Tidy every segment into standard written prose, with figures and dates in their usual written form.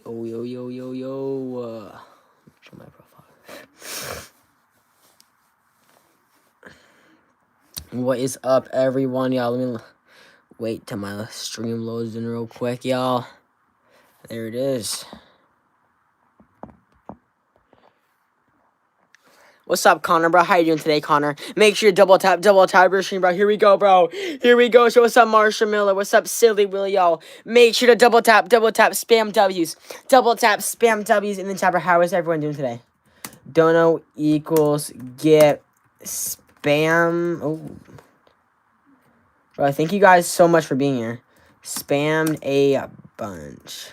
Yo, yo, yo, yo, yo. Show my profile. What is up, everyone? Y'all, let me wait till my stream loads in real quick, y'all. There it is. What's up, Connor, bro? How you doing today, Connor? Make sure you double tap your stream, bro. Here we go, bro. Here we go. So what's up, Marsha Miller? What's up, Silly Willie, y'all? Make sure to double tap, spam W's. Double tap, spam W's in the chat. How is everyone doing today? Dono equals get spam. Oh. Bro, thank you guys so much for being here. Spammed a bunch.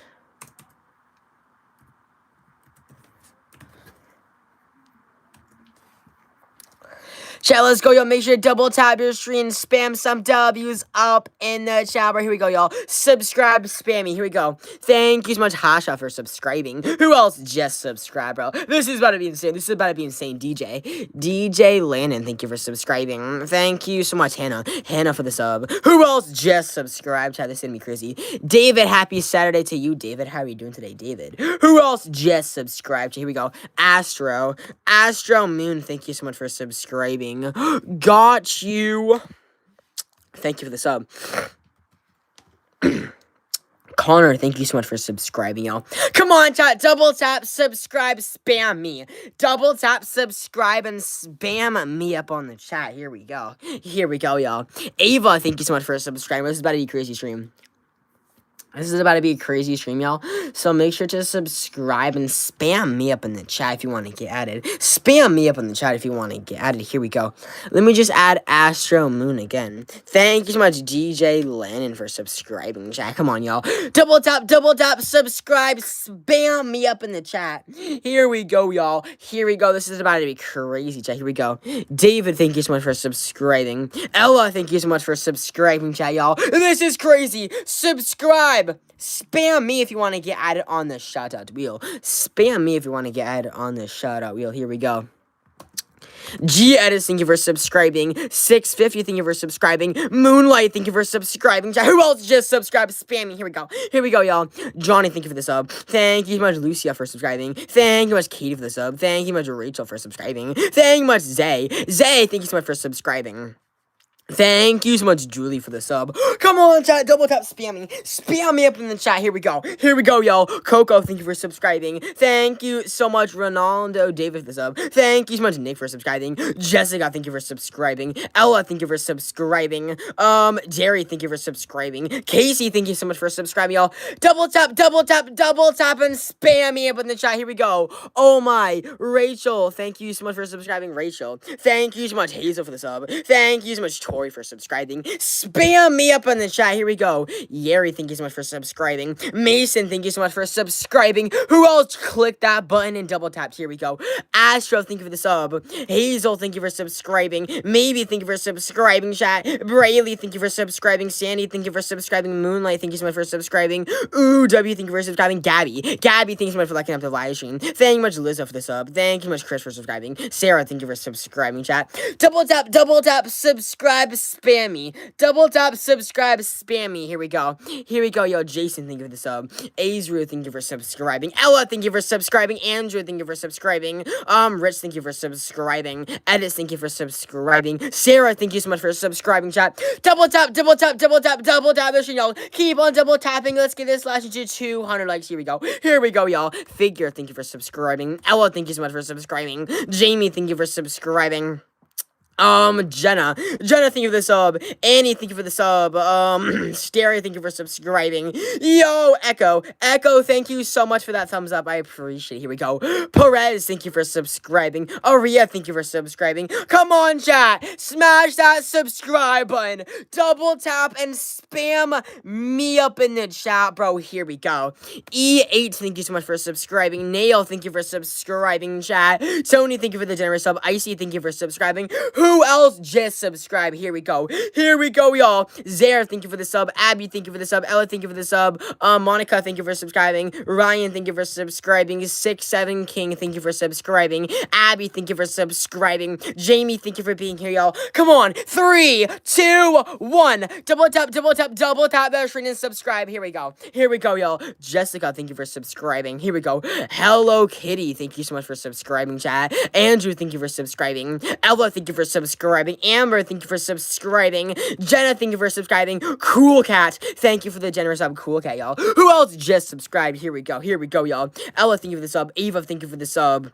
Chat, let's go, y'all. Make sure to double tap your stream. Spam some W's up in the chat bar. Here we go, y'all. Subscribe, spammy. Here we go. Thank you so much, Hasha, for subscribing. Who else just subscribed, bro? This is about to be insane. This is about to be insane. DJ Landon, thank you for subscribing. Thank you so much, Hannah. Hannah for the sub. Who else just subscribed? Chat, this is gonna be crazy. David, happy Saturday to you, David. How are you doing today, David? Who else just subscribed? Here we go. Astro Moon, thank you so much for subscribing. Got you. Thank you for the sub. Connor, thank you so much for subscribing, y'all. Come on, chat. Double tap, subscribe, spam me. Double tap, subscribe, and spam me up on the chat. Here we go. Here we go, y'all. Ava, thank you so much for subscribing. This is about to be a crazy stream. This is about to be a crazy stream, y'all. So make sure to subscribe and spam me up in the chat if you want to get added. Spam me up in the chat if you want to get added. Here we go. Let me just add Astro Moon again. Thank you so much, DJ Lennon, for subscribing, chat. Come on, y'all. Double tap, subscribe, spam me up in the chat. Here we go, y'all. Here we go. This is about to be crazy, chat. Here we go. David, thank you so much for subscribing. Ella, thank you so much for subscribing, chat, y'all. This is crazy. Subscribe. Spam me if you want to get added on the shout-out wheel. Spam me if you want to get added on the shout-out wheel. Here we go. G-Edis, thank you for subscribing. 650, thank you for subscribing. Moonlight, thank you for subscribing. Who else just subscribed? Spam me. Here we go. Here we go, y'all. Johnny, thank you for the sub. Thank you so much, Lucia, for subscribing. Thank you so much, Katie, for the sub. Thank you so much, Rachel, for subscribing. Thank you so much, Zay. Zay, thank you so much for subscribing. Thank you so much, Julie, for the sub. Come on, chat. Double tap spamming. Spam me up in the chat. Here we go. Here we go, y'all. Coco, thank you for subscribing. Thank you so much, Ronaldo David, for the sub. Thank you so much, Nick, for subscribing. Jessica, thank you for subscribing. Ella, thank you for subscribing. Jerry, thank you for subscribing. Casey, thank you so much for subscribing, y'all. Double tap, and spam me up in the chat. Here we go. Oh my. Rachel, thank you so much for subscribing, Rachel. Thank you so much, Hazel, for the sub. Thank you so much, Tori, for subscribing. Spam me up in the chat. Here we go. Yeri, thank you so much for subscribing. Mason, thank you so much for subscribing. Who else clicked that button and double tapped? Here we go. Astro, thank you for the sub. Hazel, thank you for subscribing. Maybe, thank you for subscribing, chat. Braylee, thank you for subscribing. Sandy, thank you for subscribing. Moonlight, thank you so much for subscribing. Ooh, W, thank you for subscribing. Gabby, thank you so much for liking up the live stream. Thank you much, Lizzo, for the sub. Thank you much, Chris, for subscribing. Sarah, thank you for subscribing, chat. Double tap, subscribe, spam me. Double tap, subscribe, spam me. Here we go. Here we go, yo. Jason, thank you for the sub. Azru, thank you for subscribing. Ella, thank you for subscribing. Andrew, thank you for subscribing. Rich, thank you for subscribing. Edis, thank you for subscribing. Sarah, thank you so much for subscribing, chat. Double tap, this, y'all. Keep on double tapping. Let's get this last to 200 likes. Here we go. Here we go, y'all. Figure, thank you for subscribing. Ella, thank you so much for subscribing. Jamie, thank you for subscribing. Jenna, thank you for the sub. Annie, thank you for the sub. Stereo, thank you for subscribing. Yo, Echo, thank you so much for that thumbs up. I appreciate it. Here we go. Perez, thank you for subscribing. Aria, thank you for subscribing. Come on, chat. Smash that subscribe button. Double tap and spam me up in the chat, bro. Here we go. E8, thank you so much for subscribing. Nail, thank you for subscribing, chat. Tony, thank you for the generous sub. Icy, thank you for subscribing. Who else just subscribed? Here we go. Here we go, y'all. Zara, thank you for the sub. Abby, thank you for the sub. Ella, thank you for the sub. Monica, thank you for subscribing. Ryan, thank you for subscribing. 6-7 King, thank you for subscribing. Abby, thank you for subscribing. Jamie, thank you for being here, y'all. Come on. 3, 2, 1. Double tap that screen and subscribe. Here we go. Here we go, y'all. Jessica, thank you for subscribing. Here we go. Hello Kitty, thank you so much for subscribing, chat. Andrew, thank you for subscribing. Ella, thank you for subscribing. Amber, thank you for subscribing. Jenna, thank you for subscribing. Cool Cat, thank you for the generous sub. Cool Cat, y'all. Who else just subscribed? Here we go. Here we go, y'all. Ella, thank you for the sub. Ava, thank you for the sub.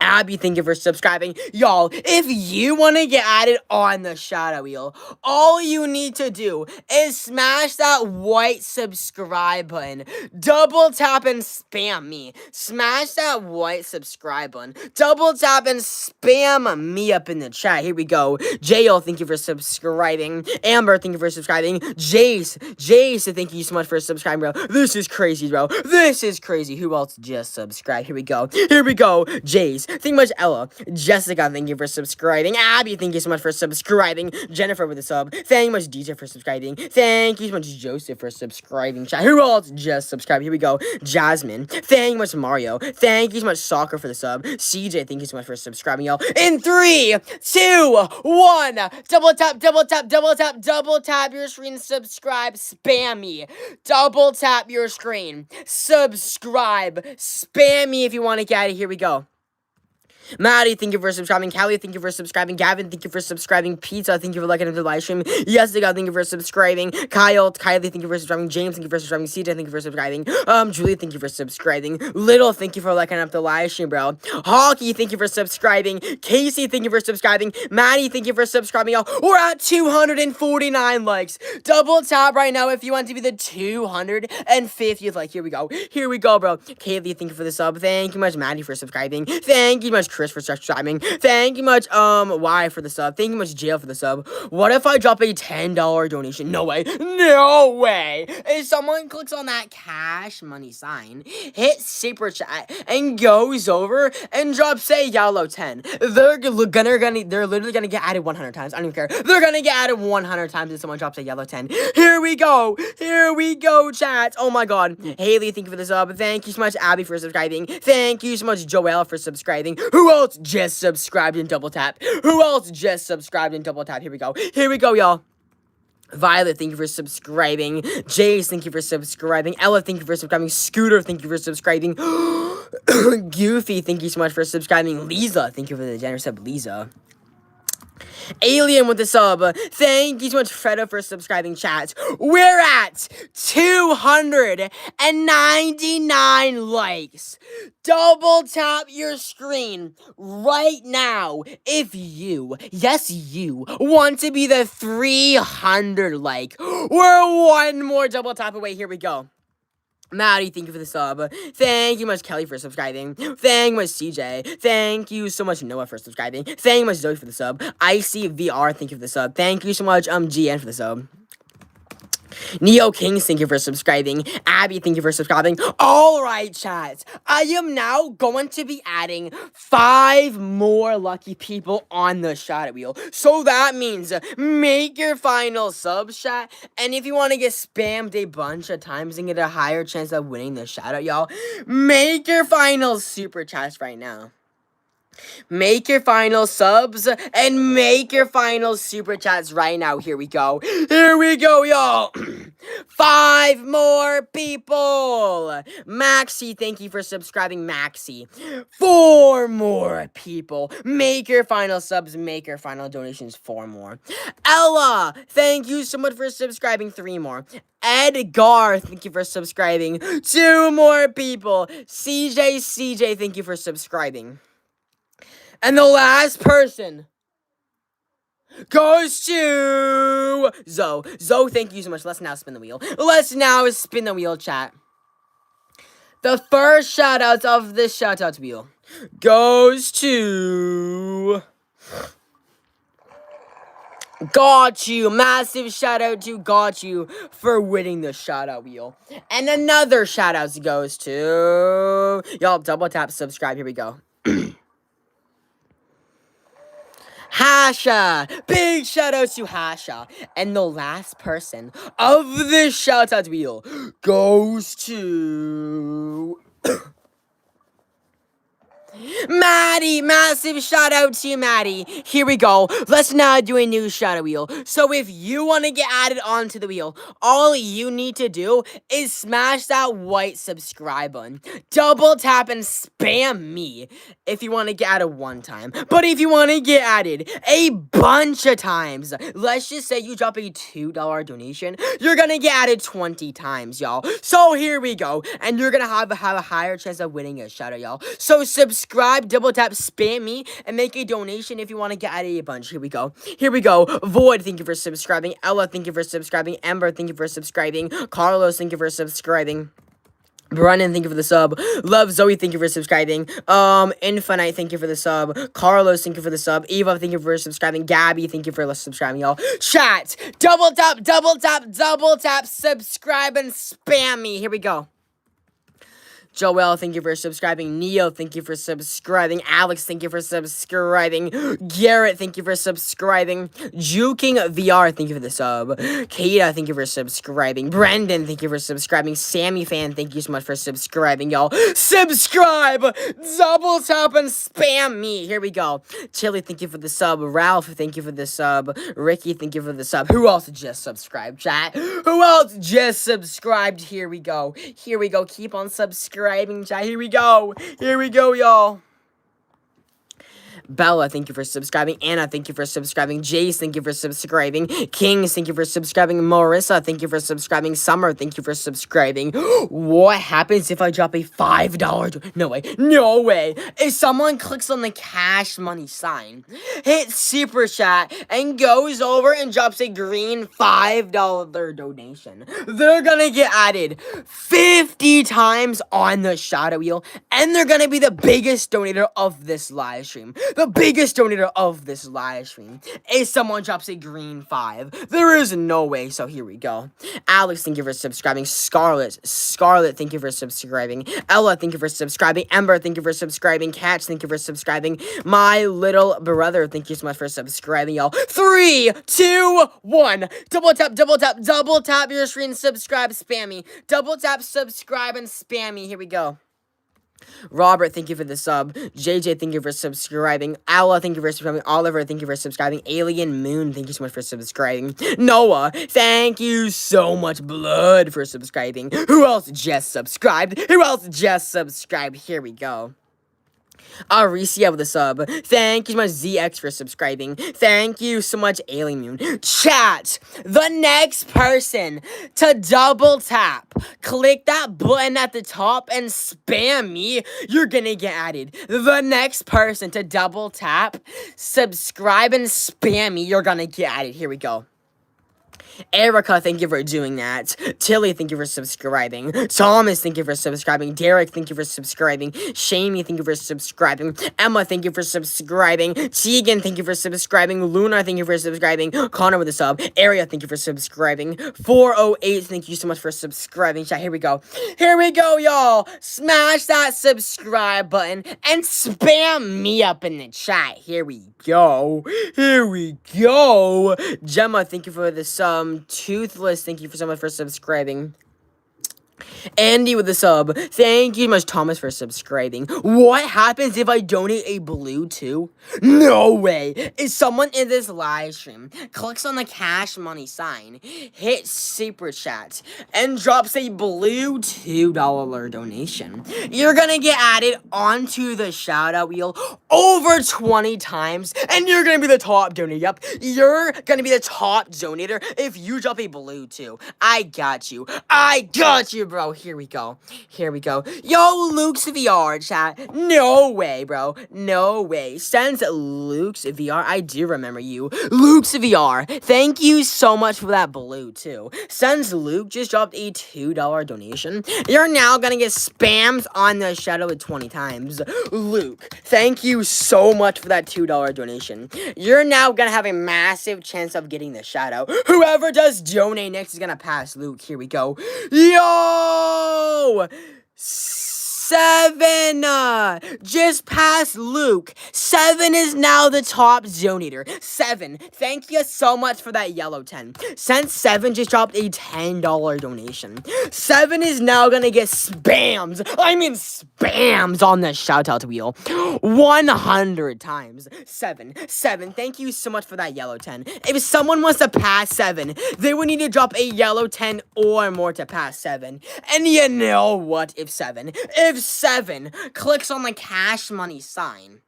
Abby, thank you for subscribing. Y'all, if you want to get added on the shadow wheel, all you need to do is smash that white subscribe button. Double tap and spam me. Smash that white subscribe button. Double tap and spam me up in the chat. Here we go. Jael, thank you for subscribing. Amber, thank you for subscribing. Jace, thank you so much for subscribing, bro. This is crazy, bro. This is crazy. Who else just subscribed? Here we go. Here we go. Jace. Thank you much, Ella. Jessica, thank you for subscribing. Abby, thank you so much for subscribing. Jennifer with a sub. Thank you much, DJ, for subscribing. Thank you so much, Joseph, for subscribing. Chat. Who else just subscribed? Here we go. Jasmine. Thank you much, Mario. Thank you so much, Soccer, for the sub. CJ, thank you so much for subscribing, y'all. In 3, 2, 1. Double tap your screen. Subscribe. Spam me. Double tap your screen. Subscribe. Spam me if you want to get it. Here we go. Maddie, thank you for subscribing. Callie, thank you for subscribing. Gavin, thank you for subscribing. Pizza, thank you for liking the live stream. Jessica, thank you for subscribing. Kylie, thank you for subscribing. James, thank you for subscribing. CJ, thank you for subscribing. Julie, thank you for subscribing. Little, thank you for liking up the live stream, bro. Hockey, thank you for subscribing. Casey, thank you for subscribing. Maddie, thank you for subscribing, y'all. We're at 249 likes. Double tap right now if you want to be the 250th like. Here we go. Here we go, bro. Kaylee, thank you for the sub. Thank you much, Maddie, for subscribing. Thank you much, Chris, for subscribing. Thank you much, Y for the sub. Thank you much, Jail, for the sub. What if I drop a $10 donation? No way. No way. If someone clicks on that cash money sign, hit super chat, and goes over and drops, say, yellow 10, they're literally gonna get added 100 times. I don't even care. They're gonna get added 100 times if someone drops a yellow 10. Here we go. Here we go, chat. Oh my god. Haley, thank you for the sub. Thank you so much, Abby, for subscribing. Thank you so much, Joelle, for subscribing. Who else just subscribed and double tap? Who else just subscribed and double tap? Here we go. Here we go, y'all. Violet, thank you for subscribing. Jace, thank you for subscribing. Ella, thank you for subscribing. Scooter, thank you for subscribing. Goofy, thank you so much for subscribing. Lisa, thank you for the generous sub, Lisa. Alien with the sub. Thank you so much, Fredo, for subscribing, chat. We're at 299 likes. Double tap your screen right now if you, yes, you, want to be the 300 like. We're one more double tap away. Here we go. Maddie, thank you for the sub. Thank you much, Kelly, for subscribing. Thank you much, CJ. Thank you so much, Noah, for subscribing. Thank you much, Zoe, for the sub. Icy VR, thank you for the sub. Thank you so much, GN, for the sub. Neo Kings, thank you for subscribing. Abby, thank you for subscribing. Alright, chat. I am now going to be adding 5 more lucky people on the shadow wheel. So that means make your final sub, chat. And if you want to get spammed a bunch of times and get a higher chance of winning the shout-out, y'all, make your final super chats right now. Make your final subs and make your final super chats right now. Here we go. Here we go, y'all. 5 more people. Maxie, thank you for subscribing, Maxie. 4 more people. Make your final subs, make your final donations. 4 more. Ella, thank you so much for subscribing. 3 more. Edgar, thank you for subscribing. 2 more people. CJ, thank you for subscribing. And the last person goes to Zoe. Zoe, thank you so much. Let's now spin the wheel. Let's now spin the wheel, chat. The first shout-out of this shout-out wheel goes to... Got you. Massive shout-out to Got You for winning the shout-out wheel. And another shout-out goes to... Y'all, double tap subscribe. Here we go. Hasha. Big shout out to Hasha. And the last person of this shout out wheel goes to Maddie. Massive shout out to you, Maddie. Here we go. Let's now do a new shout out wheel. So if you want to get added onto the wheel, all you need to do is smash that white subscribe button. Double tap and spam me if you want to get added one time. But if you want to get added a bunch of times, let's just say you drop a $2 donation, you're going to get added 20 times, y'all. So here we go. And you're going to have a higher chance of winning a shout out, y'all. So subscribe, double tap, spam me, and make a donation if you want to get added a bunch. Here we go. Here we go. Void, thank you for subscribing. Ella, thank you for subscribing. Ember, thank you for subscribing. Carlos, thank you for subscribing. Brennan, thank you for the sub. Love Zoe, thank you for subscribing. Infinite, thank you for the sub. Carlos, thank you for the sub. Eva, thank you for subscribing. Gabby, thank you for subscribing, y'all. Chat, double tap, double tap, double tap, subscribe, and spam me. Here we go. Joel, thank you for subscribing. Neo, thank you for subscribing. Alex, thank you for subscribing. Garrett, thank you for subscribing. Juking VR, thank you for the sub. Kata, thank you for subscribing. Brendan, thank you for subscribing. Sammy Fan, thank you so much for subscribing, y'all. Subscribe! Double tap and spam me. Here we go. Chili, thank you for the sub. Ralph, thank you for the sub. Ricky, thank you for the sub. Who else just subscribed, chat? Who else just subscribed? Here we go. Here we go. Keep on subscribing. Chat. Here we go. Here we go, y'all. Bella, thank you for subscribing. Anna, thank you for subscribing. Jace, thank you for subscribing. Kings, thank you for subscribing. Marissa, thank you for subscribing. Summer, thank you for subscribing. What happens if I drop a $5? No way. No way. If someone clicks on the cash money sign, hit super chat, and goes over and drops a green $5 donation, they're gonna get added 50 times on the shadow wheel, and they're gonna be the biggest donator of this live stream. The biggest donator of this live stream. If someone drops a green 5, there is no way. So here we go. Alex, thank you for subscribing. Scarlett, thank you for subscribing. Ella, thank you for subscribing. Ember, thank you for subscribing. Catch, thank you for subscribing. My little brother, thank you so much for subscribing, y'all. 3, 2, 1. Double tap, double tap, double tap your screen. Subscribe, spam me. Double tap, subscribe, and spam me. Here we go. Robert, thank you for the sub. JJ, thank you for subscribing. Alla, thank you for subscribing. Oliver, thank you for subscribing. Alien Moon, thank you so much for subscribing. Noah, thank you so much. Blood for subscribing. Who else just subscribed? Who else just subscribed? Here we go. Aricia with a sub. Thank you so much, ZX, for subscribing. Thank you so much, Alien Moon. Chat, the next person to double tap, click that button at the top and spam me, you're gonna get added. The next person to double tap, subscribe, and spam me, you're gonna get added. Here we go. Erica, thank you for doing that. Tilly, thank you for subscribing. Thomas, thank you for subscribing. Derek, thank you for subscribing. Shamey, thank you for subscribing. Emma, thank you for subscribing. Tegan, thank you for subscribing. Luna, thank you for subscribing. Connor with a sub. Aria, thank you for subscribing. 408, thank you so much for subscribing. Chat, here we go. Here we go, y'all. Smash that subscribe button and spam me up in the chat. Here we go. Here we go. Gemma, thank you for the sub. Toothless, thank you so much for subscribing. Andy with the sub. Thank you so much, Thomas, for subscribing. What happens if I donate a blue too? No way. If someone in this live stream clicks on the cash money sign, hits super chat, and drops a blue $2 donation, you're gonna get added onto the shout out wheel over 20 times, and you're gonna be the top donator. Yep, you're gonna be the top donator if you drop a blue too. I got you. I got you, bro. Here we go. Here we go. Yo, Luke's VR, chat. No way, bro. No way. Since Luke's VR, I do remember you. Luke's VR. Thank you so much for that blue, too. Since Luke just dropped a $2 donation, you're now gonna get spammed on the shadow with 20 times. Luke, thank you so much for that $2 donation. You're now gonna have a massive chance of getting the shadow. Whoever does donate next is gonna pass Luke. Here we go. Yo! 7, just past Luke. 7 is now the top donator. 7, thank you so much for that yellow 10. Since 7 just dropped a $10 donation. 7 is now gonna get spams. I mean spams on the shout-out wheel. 100 times. 7, thank you so much for that yellow 10. If someone wants to pass 7, they would need to drop a yellow 10 or more to pass 7. And you know what? If 7 clicks on the cash money sign,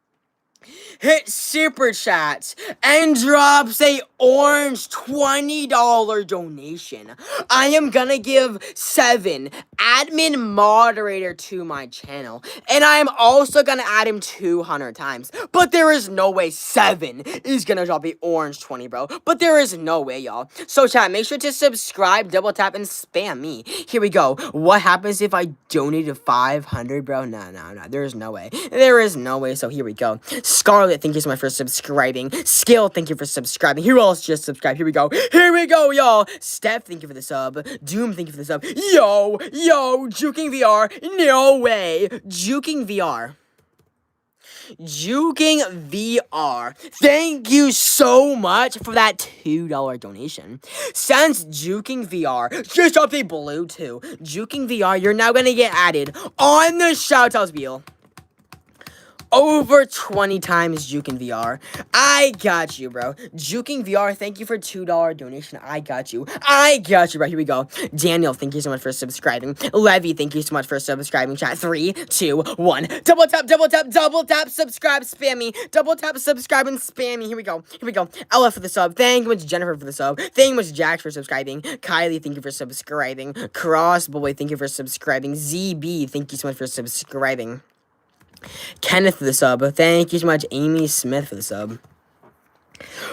hit super chats, and drops a orange $20 donation, I am gonna give 7 admin moderator to my channel, and I am also gonna add him 200 times. But there is no way 7 is gonna drop a orange 20, bro. But there is no way, y'all. So chat, make sure to subscribe, double tap, and spam me. Here we go. What happens if I donate to 500, bro? No. There is no way. There is no way. So here we go. Scarlet, thank you so much for subscribing. Skill, thank you for subscribing. Who else just subscribed? Here we go, y'all. Steph, thank you for the sub. Doom, thank you for the sub. Yo, Juking VR. No way. Juking VR. Thank you so much for that $2 donation. Since Juking VR just dropped a blue 2, Juking VR, you're now gonna get added on the shoutouts wheel over 20 times. Juking VR, I got you, bro. Juking VR, thank you for $2 donation. I got you, bro. Here we go. Daniel, thank you so much for subscribing. Levy, thank you so much for subscribing. Chat, 3, 2, 1. Double tap, subscribe, spam me. Double tap, subscribe, and spam me. Here we go. Ella for the sub. Thank you much, Jennifer, for the sub. Thank you much, Jax, for subscribing. Kylie, thank you for subscribing. Crossboy, thank you for subscribing. ZB, thank you so much for subscribing. Kenneth for the sub. Thank you so much, Amy Smith, for the sub.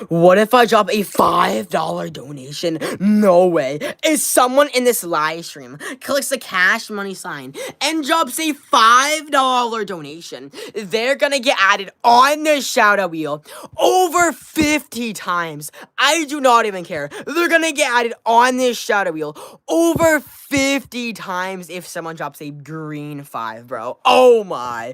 What if I drop a $5 donation? No way. If someone in this live stream clicks the cash money sign and drops a $5 donation, they're gonna get added on the shout-out wheel over 50 times. I do not even care. They're gonna get added on this shout-out wheel over 50 times if someone drops a green 5, bro. Oh my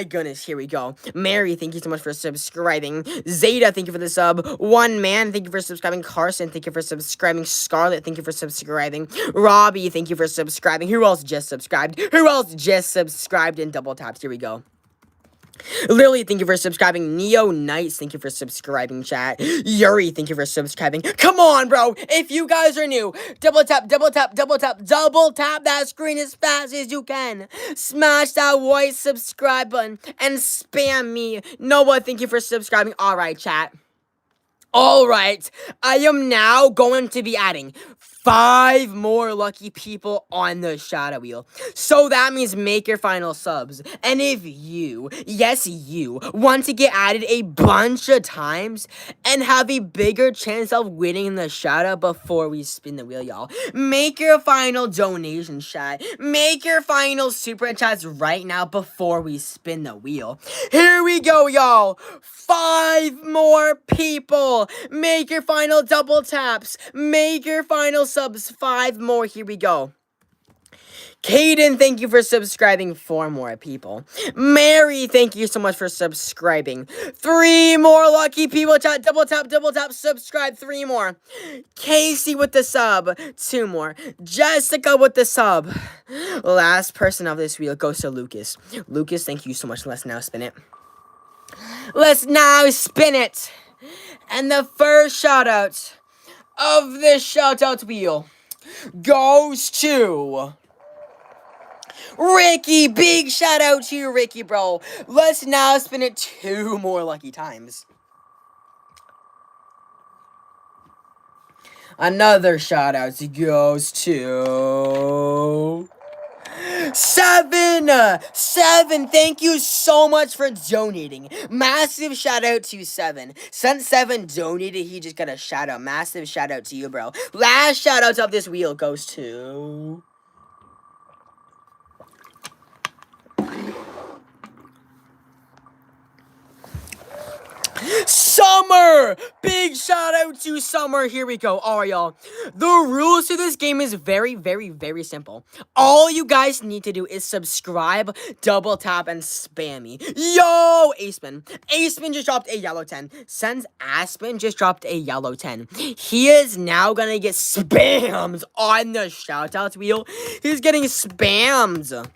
goodness. Here we go. Mary, thank you so much for subscribing. Zeta, thank you for the sub. One Man, thank you for subscribing. Carson, thank you for subscribing. Scarlett, thank you for subscribing. Robbie, thank you for subscribing. Who else just subscribed? In double taps? Here we go. Lily, thank you for subscribing. Neo Knights, thank you for subscribing, chat. Yuri, thank you for subscribing. Come on, bro. If you guys are new, double tap that screen as fast as you can. Smash that white subscribe button and spam me. Noah, thank you for subscribing. All right, chat. Alright, I am now going to be adding 5 more lucky people on the shadow wheel. So that means make your final subs. And if you, yes you, want to get added a bunch of times and have a bigger chance of winning the shadow before we spin the wheel, y'all, make your final donation, chat. Make your final super chats right now before we spin the wheel. Here we go, y'all. 5 more people. Make your final double taps. Make your final subs. 5 more. Here we go. Caden, thank you for subscribing. 4 more people. Mary, thank you so much for subscribing. 3 more lucky people. Chat, double tap, subscribe. 3 more. Casey with the sub. 2 more. Jessica with the sub. Last person of this wheel goes to Lucas. Lucas, thank you so much. Let's now spin it. And the first shout out of this shout out wheel goes to Ricky. Big shout out to you, Ricky, bro. Let's now spin it 2 more lucky times. Another shout out goes to 7, thank you so much for donating. Massive shout out to 7. Since 7 donated, he just got a shout out. Massive shout out to you, bro. Last shout out of this wheel goes to Summer! Big shout out to Summer. Here we go. All right, y'all. The rules to this game is very, very, very simple. All you guys need to do is subscribe, double tap, and spam me. Yo, Aceman. Aceman just dropped a yellow 10. Since Aspen just dropped a yellow 10, he is now gonna get spammed on the shout-out wheel. He's getting spammed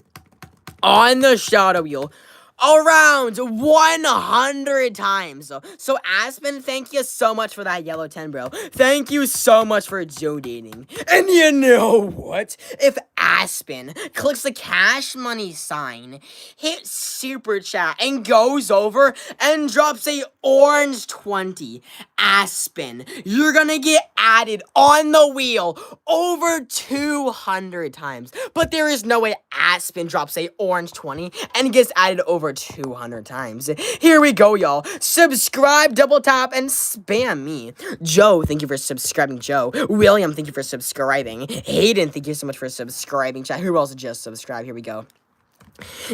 on the shadow wheel around 100 times. So Aspen, thank you so much for that yellow 10, bro. Thank you so much for donating. And you know what? If Aspen clicks the cash money sign, hits super chat, and goes over and drops a orange 20, Aspen, you're gonna get added on the wheel over 200 times. But there is no way Aspen drops a orange 20 and gets added over 200 times. Here we go, y'all. Subscribe, double tap, and spam me. Joe, thank you for subscribing, Joe. William, thank you for subscribing. Hayden, thank you so much for subscribing. Chat, who else just subscribed? Here we go.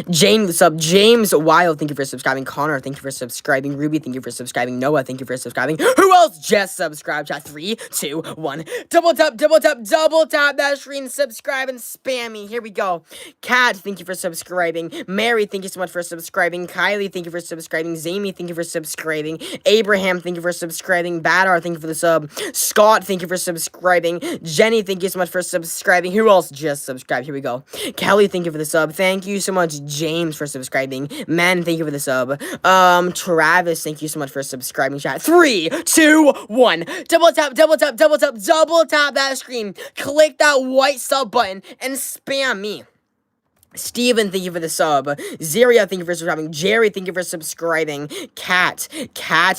James Wild, thank you for subscribing. Connor, thank you for subscribing. Ruby, thank you for subscribing. Noah, thank you for subscribing. Who else just subscribed? Chat, 3, 2, 1. Double tap that screen, subscribe, and spam me. Here we go. Kat, thank you for subscribing. Mary, thank you so much for subscribing. Kylie, thank you for subscribing. Zamy, thank you for subscribing. Abraham, thank you for subscribing. Badar, thank you for the sub. Scott, thank you for subscribing. Jenny, thank you so much for subscribing. Who else just subscribed? Here we go. Kelly, thank you for the sub. Thank you so much, James, for subscribing. Man, thank you for the sub. Travis, thank you so much for subscribing. Chat, 3, 2, 1. Double tap that screen. Click that white sub button and spam me. Steven, thank you for the sub. Zeria, thank you for subscribing. Jerry, thank you for subscribing. Cat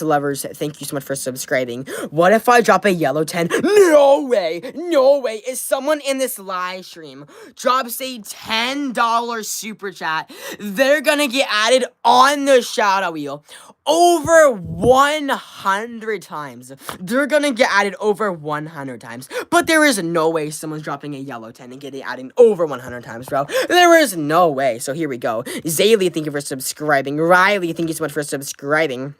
lovers, thank you so much for subscribing. What if I drop a yellow 10? No way! If someone in this live stream drops a $10 super chat, they're gonna get added on the shadow wheel over 100 times. They're gonna get added over 100 times. But there is no way someone's dropping a yellow 10 and getting added over 100 times, bro. There is no way. So here we go. Zaylee, thank you for subscribing. Riley, thank you so much for subscribing.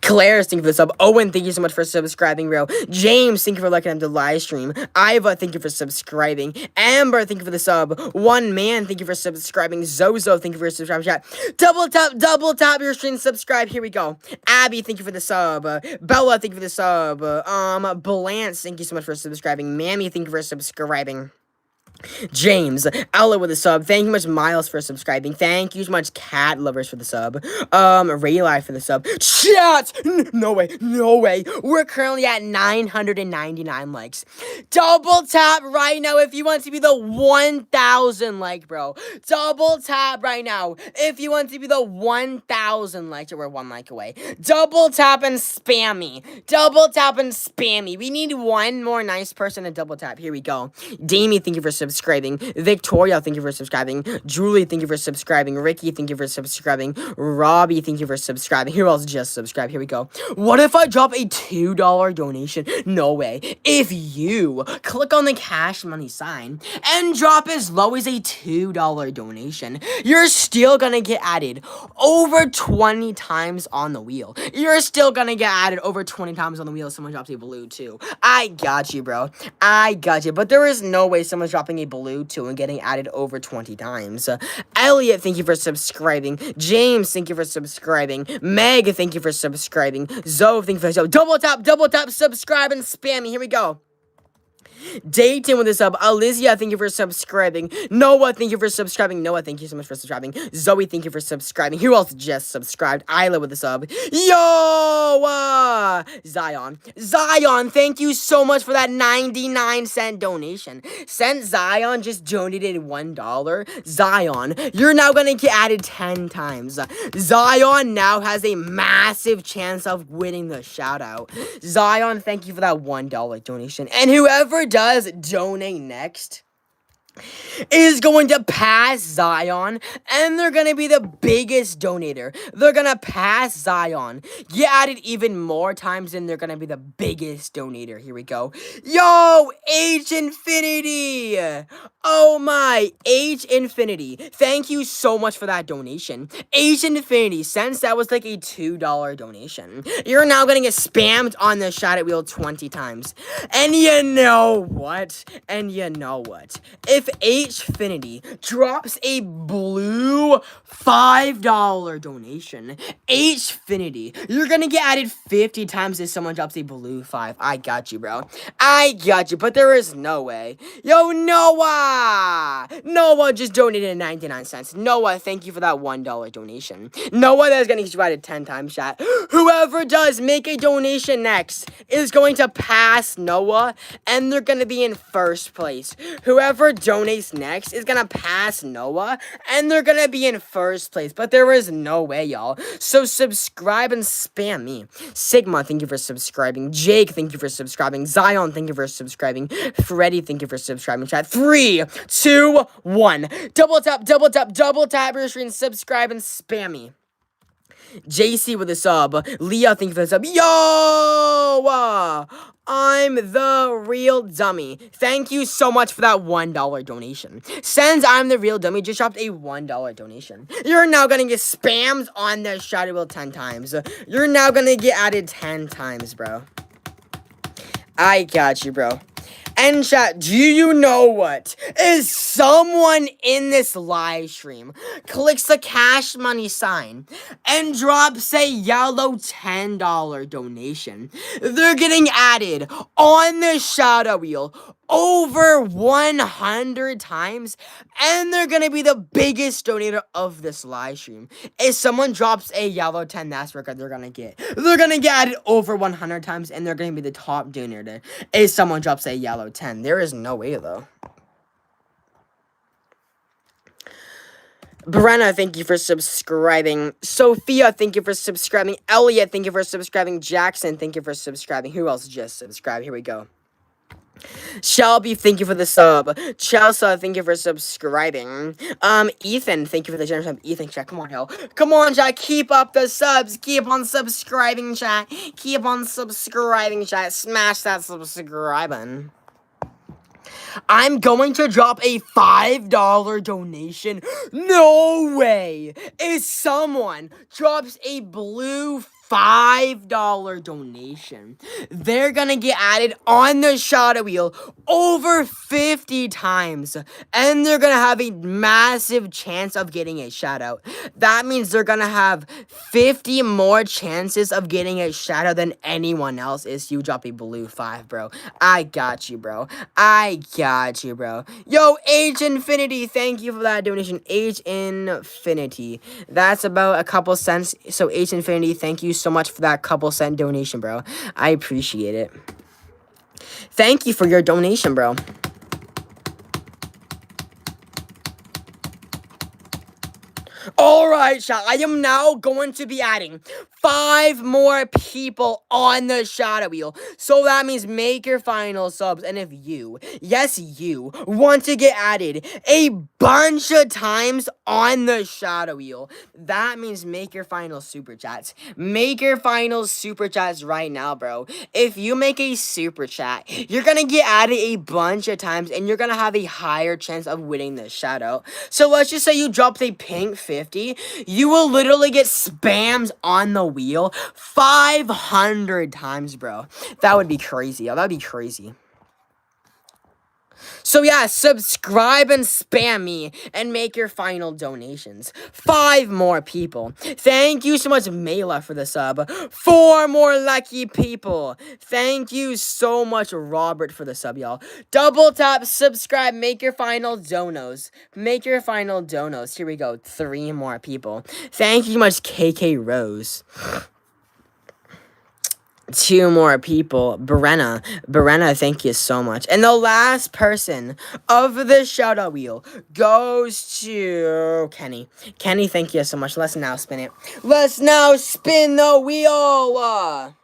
Claire, thank you for the sub. Owen, thank you so much for subscribing, bro. James, thank you for liking the live stream. Iva, thank you for subscribing. Amber, thank you for the sub. One Man, thank you for subscribing. Zozo, thank you for subscribing. Chat, double tap your stream, subscribe. Here we go. Abby, thank you for the sub. Bella, thank you for the sub. Balance, thank you so much for subscribing. Mammy, thank you for subscribing. James, Ella with a sub. Thank you much, Miles, for subscribing. Thank you so much, Cat Lovers, for the sub. Raylife for the sub. Chat! No way. We're currently at 999 likes. Double tap right now if you want to be the 1,000 like, bro. Double tap right now if you want to be the 1,000 likes. We're 1 like away. Double tap and spam me. We need one more nice person to double tap. Here we go. Damie, thank you for subscribing. Victoria, thank you for subscribing. Julie, thank you for subscribing. Ricky, thank you for subscribing. Robbie, thank you for subscribing. Who else just subscribed? Here we go. What if I drop a $2 donation? No way. If you click on the cash money sign and drop as low as a $2 donation, you're still gonna get added over 20 times on the wheel. You're still gonna get added over 20 times on the wheel if someone drops a blue too. I got you, bro. But there is no way someone's dropping a blue 2 and getting added over 20 times. Elliot, thank you for subscribing. James, thank you for subscribing. Meg, thank you for subscribing. Zoe, thank you for subscribing. Double tap, subscribe, and spam me. Here we go. Dayton with a sub. Alizia, thank you for subscribing. Noah, thank you for subscribing. Noah, thank you so much for subscribing. Zoe, thank you for subscribing. Who else just subscribed? Isla with a sub. Yo! Zion, thank you so much for that 99-cent donation. Since Zion just donated $1, Zion, you're now gonna get added 10 times. Zion now has a massive chance of winning the shout out. Zion, thank you for that $1 donation. And whoever does donate next is going to pass Zion, and they're going to be the biggest donator. They're going to pass Zion, get added even more times, and they're going to be the biggest donator. Here we go. Yo, H Infinity! Oh my, Age Infinity. Thank you so much for that donation. Age Infinity, since that was like a $2 donation, you're now gonna get spammed on the Shadow Wheel 20 times. And you know what? If Age Infinity drops a blue $5 donation, Age Infinity, you're gonna get added 50 times if someone drops a blue 5. I got you, bro. I got you, but there is no way. Yo, Noah! Noah just donated 99 cents. Noah, thank you for that $1 donation. Noah, that's gonna get you added 10 times, chat. Whoever does make a donation next is going to pass Noah, and they're gonna be in first place. Whoever donates next is gonna pass Noah, and they're gonna be in first place. But there is no way, y'all. So subscribe and spam me. Sigma, thank you for subscribing. Jake, thank you for subscribing. Zion, thank you for subscribing. Freddy, thank you for subscribing. Chat. 3, 2, 1. Double tap your screen, subscribe, and spam me. JC with a sub. Leah, thank you for the sub. Yo! I'm the real dummy. Thank you so much for that $1 donation. Since I'm the real dummy, just dropped a $1 donation. You're now gonna get spammed on the Shadow Wheel 10 times. You're now gonna get added 10 times, bro. I got you, bro. And chat, do you know what? Is someone in this live stream clicks the cash money sign and drops a yellow $10 donation, they're getting added on the Shadow Wheel over 100 times, and they're gonna be the biggest donator of this live stream. If someone drops a yellow 10, that's what they're gonna get. They're gonna get added over 100 times, and they're gonna be the top donator. If someone drops a yellow 10, there is no way though. Brenna, thank you for subscribing. Sophia, thank you for subscribing. Elliot, thank you for subscribing. Jackson, thank you for subscribing. Who else just subscribed? Here we go. Shelby, thank you for the sub. Chelsea, thank you for subscribing. Ethan, thank you for the generous sub. Ethan, chat, come on, yo. Come on, chat, keep up the subs. Keep on subscribing, chat. Keep on subscribing, chat. Smash that subscribe button. I'm going to drop a $5 donation. No way! If someone drops a blue $5 donation, they're gonna get added on the Shadow Wheel over 50 times, and they're gonna have a massive chance of getting a shout out. That means they're gonna have 50 more chances of getting a shout out than anyone else if you drop a blue 5, bro. I got you, bro. I got you, bro. Yo, Age Infinity, thank you for that donation. Age Infinity. That's about a couple cents. So, Age Infinity, thank you so much for that couple cent donation, bro. I appreciate it. Thank you for your donation, bro. Alright, chat, I am now going to be adding 5 more people on the Shadow Wheel. So that means make your final subs. And if you, yes, you, want to get added a bunch of times on the Shadow Wheel, that means make your final super chats. Make your final super chats right now, bro. If you make a super chat, you're gonna get added a bunch of times, and you're gonna have a higher chance of winning the shout out. So let's just say you dropped a pink 50, you will literally get spammed on the wheel 500 times, bro. That would be crazy. Yo. That'd be crazy. So yeah, subscribe and spam me and make your final donations. 5 more people. Thank you so much, Mela, for the sub. 4 more lucky people. Thank you so much, Robert, for the sub, y'all. Double tap, subscribe, make your final donos. Make your final donos. Here we go. 3 more people. Thank you so much, KK Rose. 2 more people. Brenna, thank you so much. And the last person of the shout-out wheel goes to Kenny. Kenny, thank you so much. Let's now spin it. Let's now spin the wheel.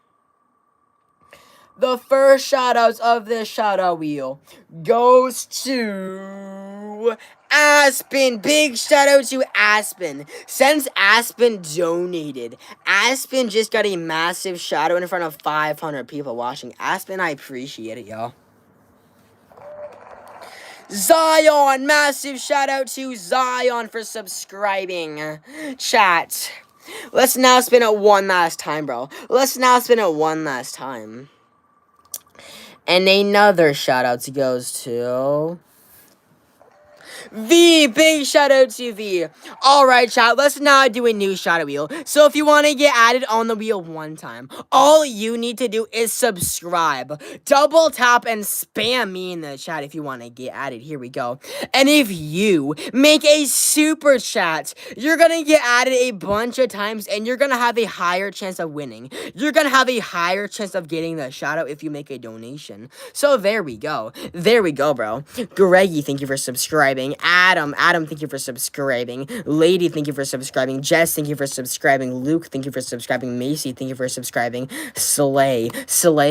The first shout-outs of this shout-out wheel goes to Aspen. Big shout out to Aspen. Since Aspen donated, Aspen just got a massive shout out in front of 500 people watching. Aspen, I appreciate it, y'all. Zion, massive shout out to Zion for subscribing. Chat. Let's now spin it one last time, bro. Let's now spin it one last time. And another shout out goes to V, big shout out to V. Alright, chat, let's now do a new shout out wheel. So if you want to get added on the wheel one time, all you need to do is subscribe. Double tap and spam me in the chat if you want to get added. Here we go. And if you make a super chat, you're going to get added a bunch of times and you're going to have a higher chance of winning. You're going to have a higher chance of getting the shout out if you make a donation. So there we go. There we go, bro. Greggy, thank you for subscribing. Adam, thank you for subscribing. Lady, thank you for subscribing. Jess, thank you for subscribing. Luke, thank you for subscribing. Macy, thank you for subscribing. Slay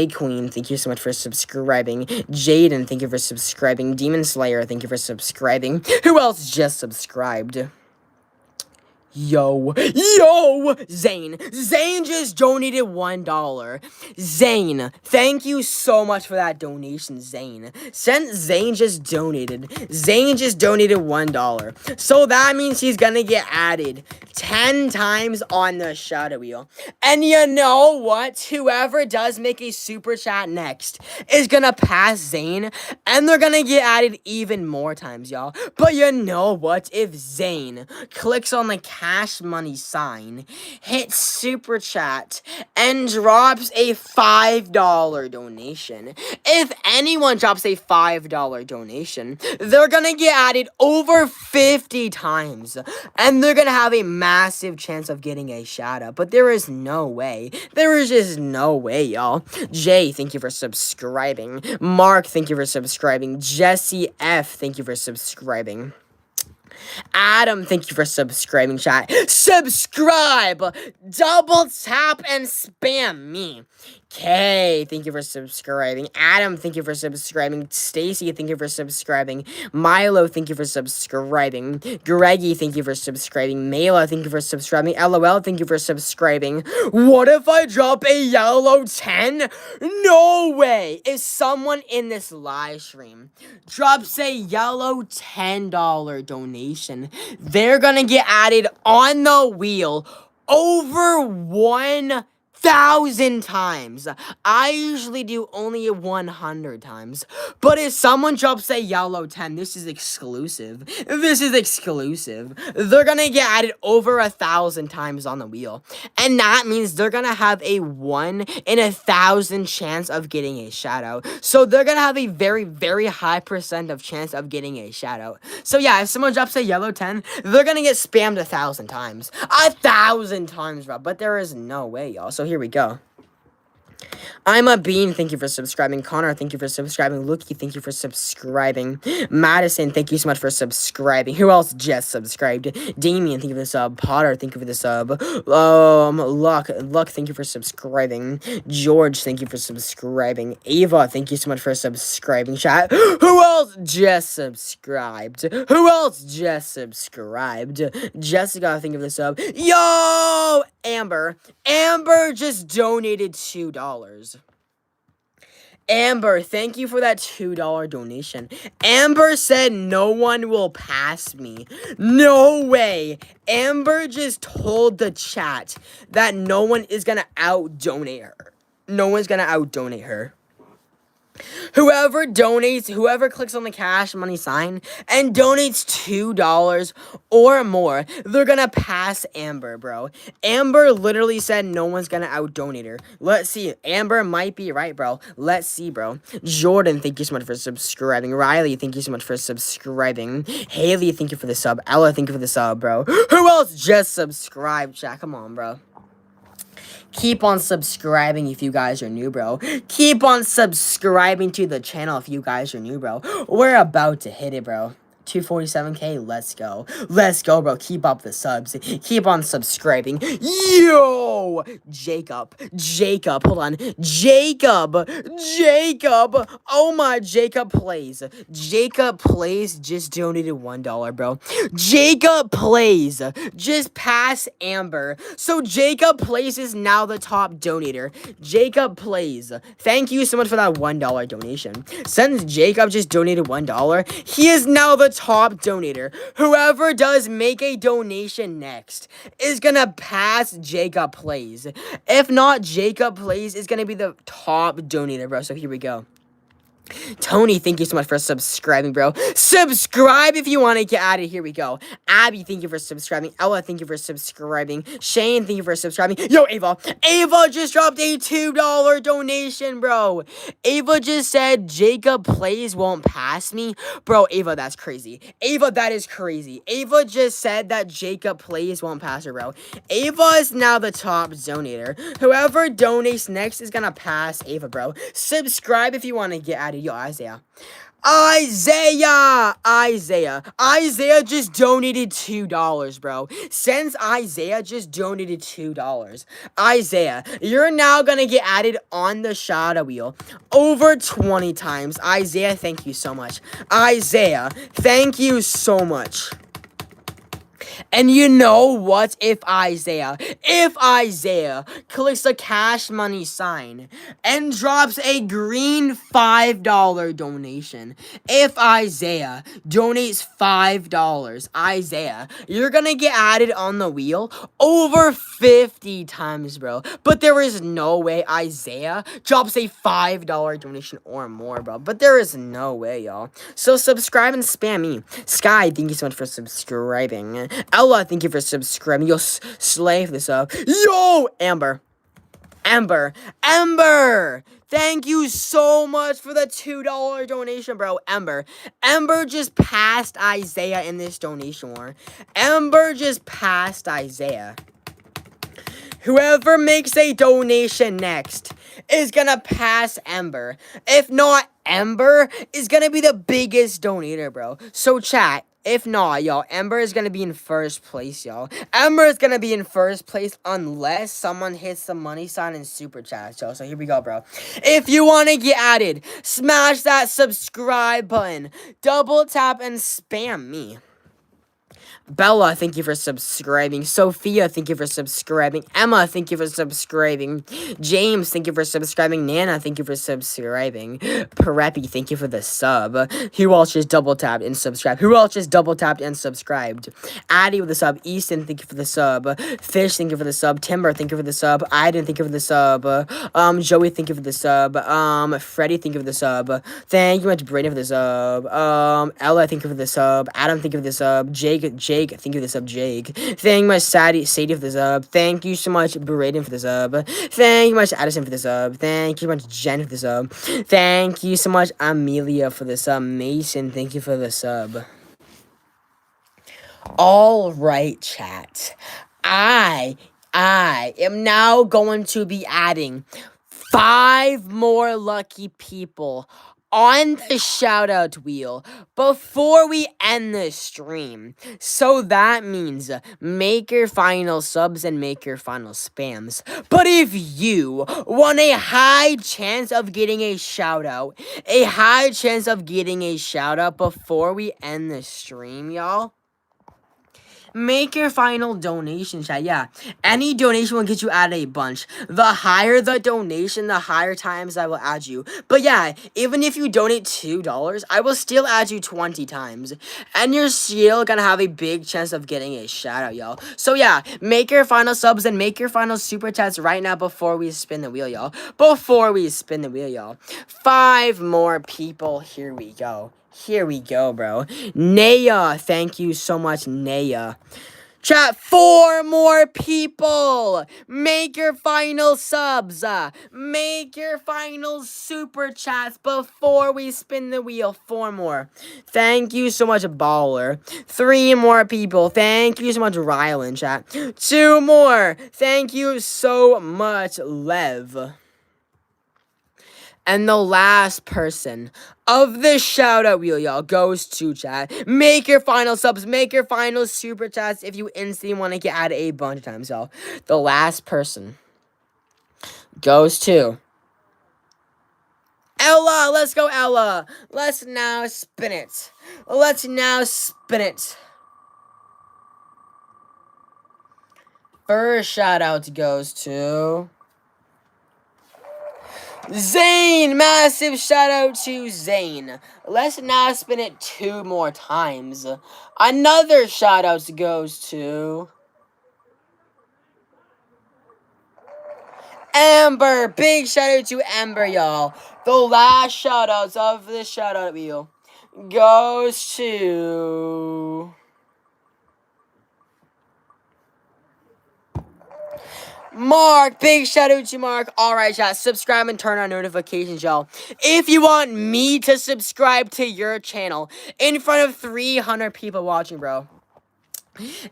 Queen, thank you so much for subscribing. Jaden, thank you for subscribing. Demon Slayer, thank you for subscribing. Who else just subscribed? Yo, Zane just donated $1. Zane, thank you so much for that donation, Zane. Zane just donated $1. So that means he's gonna get added 10 times on the shadow wheel. And you know what? Whoever does make a super chat next is gonna pass Zane, and they're gonna get added even more times, y'all. But you know what? If Zane clicks on the cash money sign, hits super chat, and drops a $5 donation, if anyone drops a $5 donation, they're gonna get added over 50 times, and they're gonna have a massive chance of getting a shout out. But there is no way. There is just no way, y'all. Jay, thank you for subscribing. Mark, thank you for subscribing. Jesse F, thank you for subscribing. Adam, thank you for subscribing, chat. Subscribe! Double tap and spam me. Kay, thank you for subscribing. Adam, thank you for subscribing. Stacy, thank you for subscribing. Milo, thank you for subscribing. Greggy, thank you for subscribing. Mela, thank you for subscribing. LOL, thank you for subscribing. What if I drop a yellow 10? No way! If someone in this live stream drops a yellow $10 donation, they're gonna get added on the wheel over 1,000 times. I usually do only 100 times. But if someone drops a yellow 10, this is exclusive. This is exclusive. They're gonna get added over 1,000 times on the wheel. And that means they're gonna have a 1 in 1,000 chance of getting a shout out. So they're gonna have a very, very high percent of chance of getting a shout out. So yeah, if someone drops a yellow 10, they're gonna get spammed 1,000 times. 1,000 times, bro. But there is no way, y'all. So here we go. I'm a Bean, thank you for subscribing. Connor, thank you for subscribing. Lukey, thank you for subscribing. Madison, thank you so much for subscribing. Who else just subscribed? Damien, thank you for the sub. Potter, thank you for the sub. Luck, thank you for subscribing. George, thank you for subscribing. Ava, thank you so much for subscribing. Chat, who else just subscribed? Who else just subscribed? Jessica, thank you for the sub. Yo, Amber just donated $2. Amber, thank you for that $2 donation. Amber said no one will pass me. No way. Amber just told the chat that no one is gonna out-donate her. No one's gonna out-donate her. Whoever donates, whoever clicks on the cash money sign and donates $2 or more, they're gonna pass Amber, bro. Amber literally said no one's gonna out-donate her. Let's see. Amber might be right, bro. Let's see, bro. Jordan, thank you so much for subscribing. Riley, thank you so much for subscribing. Haley, thank you for the sub. Ella, thank you for the sub, bro. Who else just subscribed, chat? Come on, bro. Keep on subscribing if you guys are new, bro. Keep on subscribing to the channel if you guys are new, bro. We're about to hit it, bro. 247K, let's go. Let's go, bro. Keep up the subs. Keep on subscribing. Yo! Jacob, hold on. Jacob! Oh my, Jacob Plays. Jacob Plays just donated $1, bro. Jacob Plays just passed Amber. So Jacob Plays is now the top donator. Jacob Plays. Thank you so much for that $1 donation. Since Jacob just donated $1, he is now the top donator. Whoever does make a donation next is gonna pass Jacob Plays. If not, Jacob Plays is gonna be the top donator, bro. So here we go. Tony, thank you so much for subscribing, bro. Subscribe if you want to get out of here. We go. Abby, thank you for subscribing. Ella, thank you for subscribing. Shane, thank you for subscribing. Yo, Ava. Ava just dropped a $2 donation, bro. Ava just said Jacob Plays won't pass me. Bro, Ava, that's crazy. Ava, that is crazy. Ava just said that Jacob Plays won't pass her, bro. Ava is now the top donator. Whoever donates next is gonna pass Ava, bro. Subscribe if you want to get out of here. Yo, Isaiah just donated $2, bro. Since Isaiah just donated $2, Isaiah, you're now gonna get added on the shadow wheel over 20 times. Isaiah, thank you so much. Isaiah, thank you so much. And you know what? If Isaiah clicks the cash money sign and drops a green $5 donation, if Isaiah donates $5, Isaiah, you're gonna get added on the wheel over 50 times, bro. But there is no way Isaiah drops a $5 donation or more, bro. But there is no way, y'all. So subscribe and spam me. Sky, thank you so much for subscribing. Ella, thank you for subscribing. You'll slave this up. Yo, Amber, thank you so much for the $2 donation, bro. Amber just passed Isaiah in this donation war. Amber just passed Isaiah. Whoever makes a donation next is gonna pass Ember. If not, Ember is gonna be the biggest donator, bro. So chat, if not, y'all, Ember is gonna be in first place, y'all. Ember is gonna be in first place unless someone hits the money sign in super chat, y'all. So here we go, bro. If you want to get added, smash that subscribe button. Double tap and spam me. Bella, thank you for subscribing. Sophia, thank you for subscribing. Emma, thank you for subscribing. James, thank you for subscribing. Nana, thank you for subscribing. Preppy, thank you for the sub. Who else just double tapped and subscribed? Addie with the sub. Easton, thank you for the sub. Fish, thank you for the sub. Timber, thank you for the sub. Aiden, thank you for the sub. Joey, thank you for the sub. Freddie, thank you for the sub. Thank you much, Brandon, for the sub. Ella, thank you for the sub. Adam, thank you for the sub. Jake, thank you for the sub, Jake. Thank you much, Sadie for the sub. Thank you so much, Braden, for the sub. Thank you much, Addison, for the sub. Thank you much, Jen, for the sub. Thank you so much, Amelia, for the sub. Mason, thank you for the sub. All right, chat. I am now going to be adding 5 more lucky people on the shout-out wheel before we end the stream. So that means make your final subs and make your final spams. But if you want a high chance of getting a shout-out, before we end the stream, y'all, make your final donation, chat. Yeah, any donation will get you added a bunch. The higher the donation, the higher times I will add you. But yeah, even if you donate $2, I will still add you 20 times. And you're still gonna have a big chance of getting a shout out, y'all. So yeah, make your final subs and make your final super chats right now before we spin the wheel, y'all. 5 more people. Here we go. Bro. Naya, thank you so much, Naya. Chat, 4 more people. Make your final subs. Make your final super chats before we spin the wheel. 4 more. Thank you so much, Baller. 3 more people. Thank you so much, Rylan, chat. 2 more. Thank you so much, Lev. And the last person of the shout out wheel, y'all, goes to chat. Make your final subs, make your final super chats if you instantly want to get added a bunch of times, y'all. The last person goes to Ella. Let's go, Ella. Let's now spin it. Let's now spin it. First shout out goes to Zane. Massive shout out to Zane. Let's now spin it 2 more times. Another shout out goes to Amber. Big shout out to Amber, y'all. The last shout outs of the shout out wheel goes to Mark. Big shout out to Mark. Alright, y'all. Subscribe and turn on notifications, y'all. If you want me to subscribe to your channel in front of 300 people watching, bro,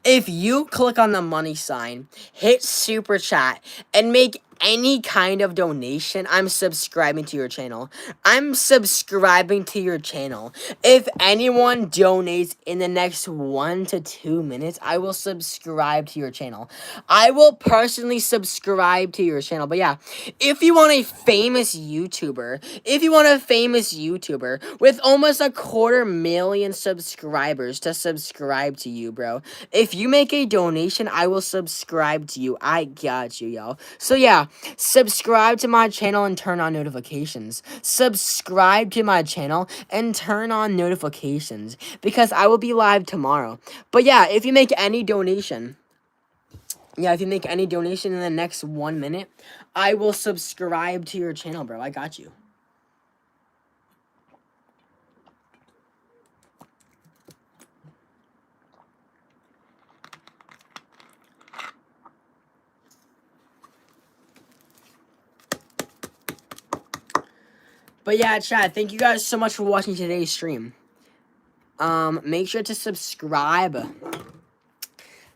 if you click on the money sign, hit super chat, and make any kind of donation, I'm subscribing to your channel. I'm subscribing to your channel. If anyone donates in the next 1 to 2 minutes, I will subscribe to your channel. I will personally subscribe to your channel. But yeah, if you want a famous YouTuber, with almost 250,000 subscribers to subscribe to you, bro, if you make a donation, I will subscribe to you. I got you, y'all. So yeah, subscribe to my channel and turn on notifications. Subscribe to my channel and turn on notifications because I will be live tomorrow. But yeah, if you make any donation, in the next 1 minute, I will subscribe to your channel, bro. I got you. But yeah, chat, thank you guys so much for watching today's stream. Make sure to subscribe.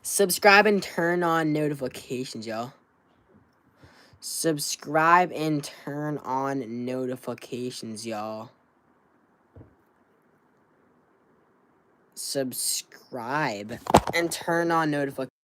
Subscribe and turn on notifications, y'all. Subscribe and turn on notifications, y'all. Subscribe and turn on notifications.